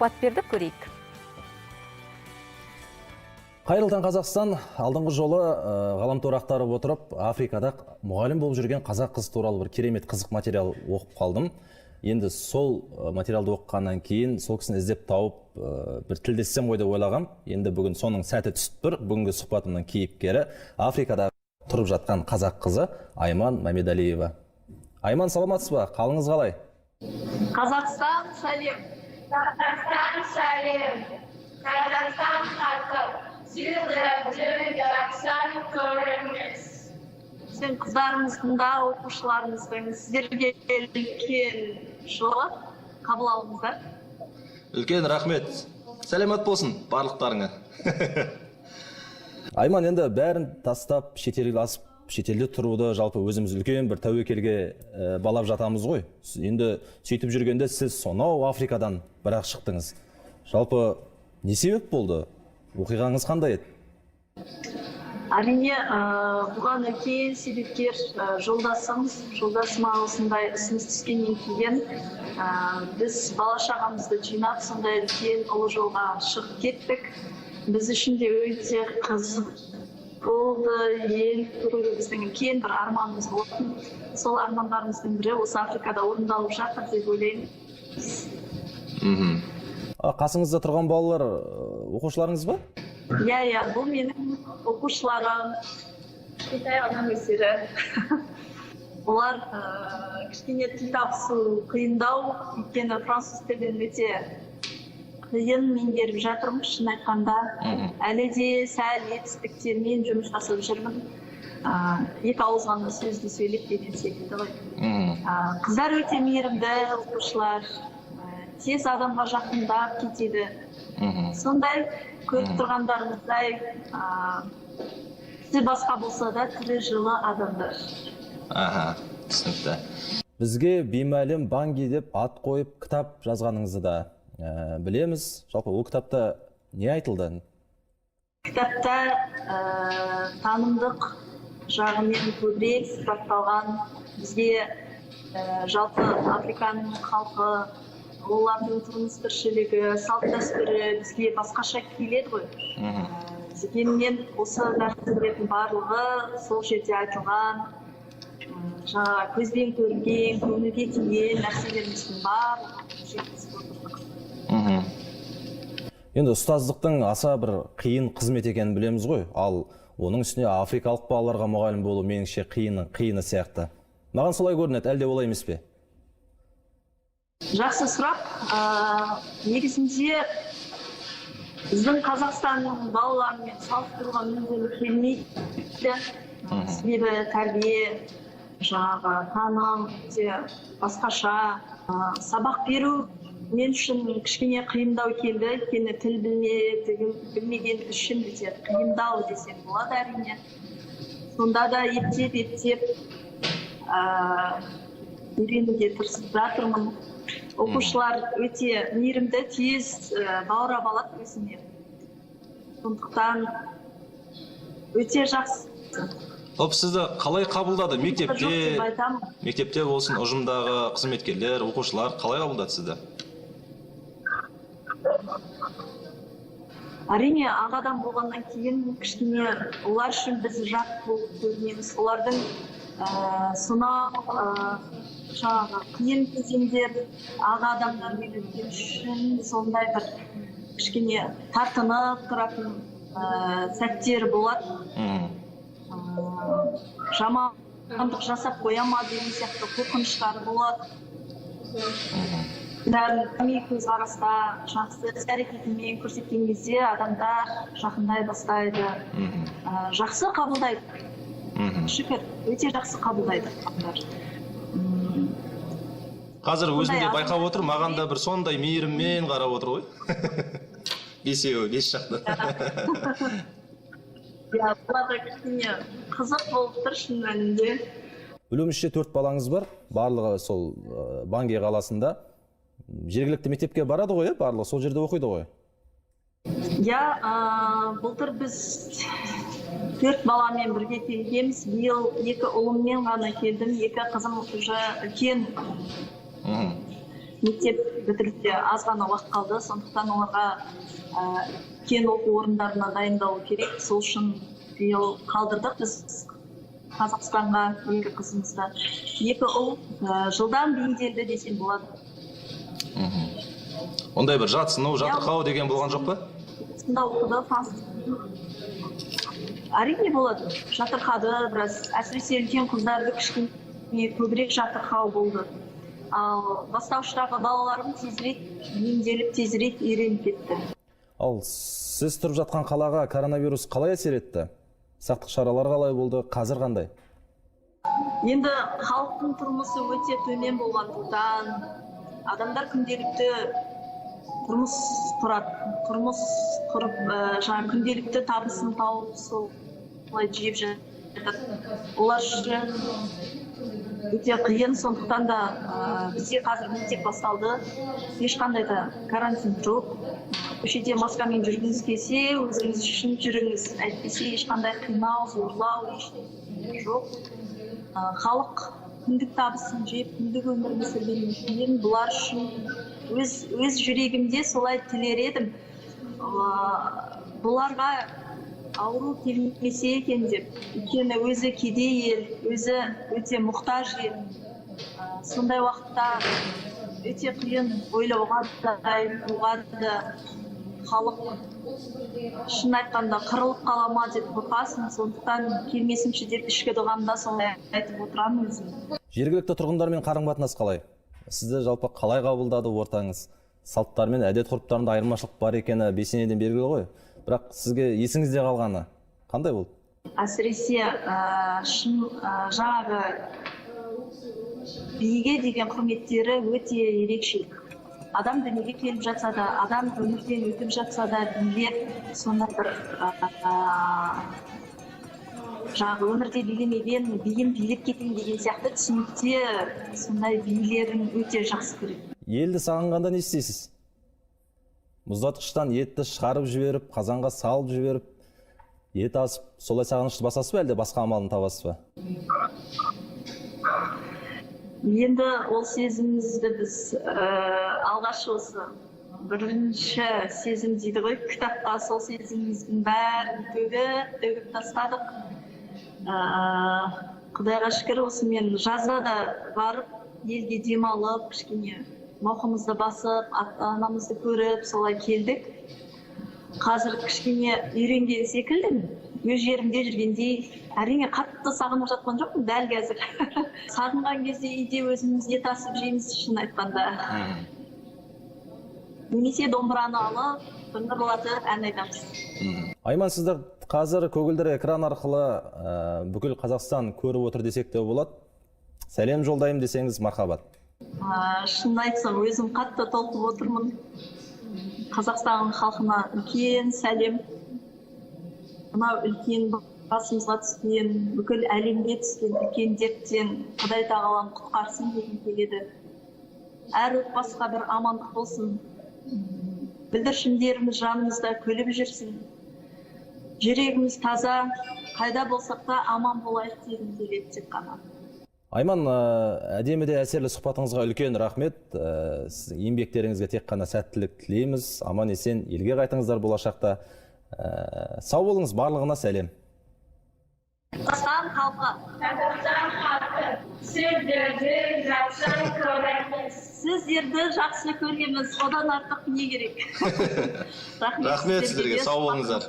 сұхбат бердік, көрейік. Қайырлы таң Қазақстан, алдыңғы жолы ғаламтор ақтарып отырып, Африкада мұғалім болып жүрген қазақ қыз туралы бір керемет қызық материал оқып қалдым. Енді сол материалды оқығаннан кейін сол кісіні іздеп тауып бір тілдессем ғой деп ойлағам. Енді бүгін соның сәті түсіп тұр. Бүгінгі сұхбатымның кейіпкері Африкада тұрып жатқан қазақ қызы Айман Мамедалиева. Айман, саламатсыз ба? Қалыңыз қалай? Қазақстан сәлем. Қазақстан сәлем. Қазақстан халқы. Сен қыздарымыздың да, оқушыларымыздың сіздерге үлкен жолы қабыл алыңыздар. Үлкен рахмет. Сәлемет болсын барлықтарыңа. Айман, енді бәрін тастап, шетелге асып, шетелде тұруды жалпы өзіміз үлкен бір тәуекелге балап жатамыз ғой. Енді сөйтіп жүргенде сіз сонау Африкадан бірақ шықтыңыз. Жалпы не себеп болды? Оқиғаңыз қандай еді? Әрине, бұған үлкен себепкер жолдасым осындай ұсыныс түскеннен кейін біз бала-шағамызды жинап сондай үлкен ұлы жолға шығып кеттік. Біз үшін де өте қызық болды, ел көруі біздің үлкен бір арманымыз болатын. Сол армандарымыздың бірі осы Африкада орындалып жатыр деп ойлаймын. Қасыңызда тұрған балалар оқушыларыңыз ба? Иә, бұл менің оқушыларым, кішкентай адам өздері. Олар кішкене тіл табысу қиындау, өйткені француз тілін өте қиын меңгеріп жатырмын, шын айтқанда. Әлі де сәл етістіктермен жұмыс жасап жүрмін. Екі ауыз ғана сөзді сөйлеп деген секілді ғой. Қыздар өте мейірімді оқушылар. Тез адамға жақындап кетеді. Сондай көріп тұрғандарыңыздай, сіз басқа болса да тірі жылы адамдар. Түсінікті. Бізге беймәлім Банги деп ат қойып кітап жазғаныңызды да білеміз. Жалпы ол кітапта не айтылды? Кітапта танымдық жағымен көбірек сипатталған, бізге жалпы Африканың халқы, олардың тұрмыс тіршілігі, салт дәстүрі бізге басқаша келеді ғой. Дегенмен осы нәрселердің барлығы сол жерде айтылған, жаңа көзбен көрген, көңілге тиген нәрселеріміздің барлығы жеткізіп отырдық. Енді ұстаздықтың аса бір қиын қызмет екенін білеміз ғой, ал оның үстіне африкалық балаларға мұғалім болу меніңше қиыны сияқты. Маған солай көрінеді, әлде олай емес пе? Жақсы сұрақ. Негізінде біздің Қазақстанның балаларымен салыстыруға мүмкін келмейді. Себебі тәрбие, жаңағы таным, басқаша. Сабақ беру мен үшін кішкене қиындау келді. Өйткені тіл білмеген үшін өте қиындау десем болады әрине. Сонда да ептеп үйренуге тырысып жатырмын. Оқушылар өте мейірімді, тез баурап алады өзіне. Сондықтан өте жақсы. Сізді қалай қабылдады? Мектепте болсын, ұжымдағы қызметкерлер, оқушылар қалай қабылдады сізді? Әрине, ағадан болғаннан кейін кішкене олар үшін біз жат болып көрінеміз. Олардың жаңағы қиын кезеңдер аға адамдармен өткен үшін сондай бір кішкене тартынып тұратын сәттер болады. Жамандық жасап қоя ма деген сияқты қорқыныштары болады. Бәрін көзқараста жақсы іс-әрекетімен көрсеткен кезде адамдар жақындай бастайды. Жақсы қабылдайды. Шүкір, өте жақсы қабылдайды адамдар. Қазір өзімде байқап отыр, маған да бір сондай мейіріммен қарап отыр ғой. Бесеуі, бес жақты. Бұларға кішкене қызық болып тұр шын мәнінде. Білуімізше 4 балаңыз бар, барлығы сол Банги қаласында. Жергілікті мектепке барады ғой, барлығы сол жерде оқиды ғой? Былтыр біз 4 баламен бірге келгенбіз. Биыл 2 ұлыммен ғана келдім, 2 қызым уже үлкен. мектеп бітіруге аз ғана уақыт қалды, сондықтан оларға кен оқу орындарына дайындалу керек. Сол үшін биыл қалдырдық біз Қазақстанға екі қызымызды. Екі ұл жылдан бейімделді десем болады. Ондай бір жатсыну, жатырқау деген болған жоқ па? Сында оқыды, әрине болады. Жатырқады біраз. Әсіресе үлкен қыздарды кішкене көбірек жатырқау болды. Ал бастауыштағы балаларым тезірек бейімделіп, тезірек үйреніп кетті. Ал сіз тұрып жатқан қалаға коронавирус қалай әсер етті? Сақтық шаралар қалай болды? Қазір қандай? Енді халықтың тұрмысы өте төмен болғандықтан, адамдар күнделікті тұрмыс құрып, күнделікті табысын тауып солай жеп жатыр. Олар үшін өте қиын, сондықтан да бізде қазір мектеп басталды. Ешқандай да карантин жоқ. Көшеде маскамен жүргіңіз келсе, өзіңіз үшін жүріңіз. Әйтпесе ешқандай қинау, зорлау ештеңе жоқ. Халық күндік табысын жеп, күндік өмірін сүргеннен кейін бұлар үшін өз жүрегімде солай тілер едім. Бұларға ауру келмесе екен деп. Өйткені өзі кедей ел, өзі өте мұқтаж ел. Сондай уақытта өте қиын ойлауға да, айтуға да халық шын айтқанда қырылып қала ма деп қорқасың, сондықтан келмесінші деп ішкі дұғамда солай айтып отырамын өзім. Жергілікті тұрғындармен қарым-қатынас қалай? Сізді жалпы қалай қабылдады ортаңыз? Салттар мен әдет ғұрыптарында айырмашылық бар екені бесенеден белгілі ғой. Бірақ сізге есіңізде қалғаны қандай болды? Әсіресе жаңағы биге деген құрметтері өте ерекше. Адам дүниеге келіп жатса да, адам өмірден өтіп жатса да, билер сонда бір жаңағы өмірде билемеген биін билеп кетейін деген сияқты түсінікте сондай билерін өте жақсы көреді. Елді сағынғанда не істейсіз? Мұздатқыштан етті шығарып жіберіп, қазанға салып жіберіп, ет асып, солай сағынышты басасыз ба, әлде басқа амалын табасыз ба? Енді ол сезімімізді біз алғаш осы бірінші сезім дейді ғой, кітапқа сол сезіміміздің бәрін төгіп тастадық. Құдайға шүкір, осымен жазда да барып, елге демалып, кішкене маухымызды басып, ата-анамызды көріп, солай келдік. Қазір кішкене үйренген секілдімін. Өз жерімде жүргендей, әрине қатты сағынып жатқан жоқпын дәл қазір. Сағынған кезде үйде өзіміз ет асып жейміз, шын айтқанда. Немесе домбыраны алып, дыңғырлатып ән айтамыз. Айман, сізді қазір көгілдір экран арқылы бүкіл Қазақстан көріп отыр десек те болады. Сәлем жолдайым десеңіз мархабат. Шын айтсам, өзім қатты толқып отырмын. Қазақстан халқына үлкен сәлем. Мынау үлкен басымызға түскен, бүкіл әлемге түскен үлкен дерттен Құдай тағалам құтқарсын дегім келеді. Әр отбасыға бір амандық болсын. Бүлдіршіндеріміз жанымызда күліп жүрсін. Жүрегіміз таза, қайда болсақ та аман болайық дегім келеді тек қана. Айман, әдемі де әсерлі сұхбатыңызға үлкен рахмет. Еңбектеріңізге тек қана сәттілік тілейміз. Аман есен елге қайтыңыздар болашақта. Сау болыңыз, барлығына сәлем. Қазақстан халқы. Сіздерді жақсы көреміз, одан артық не керек? Рахмет сіздерге, сау болыңыздар.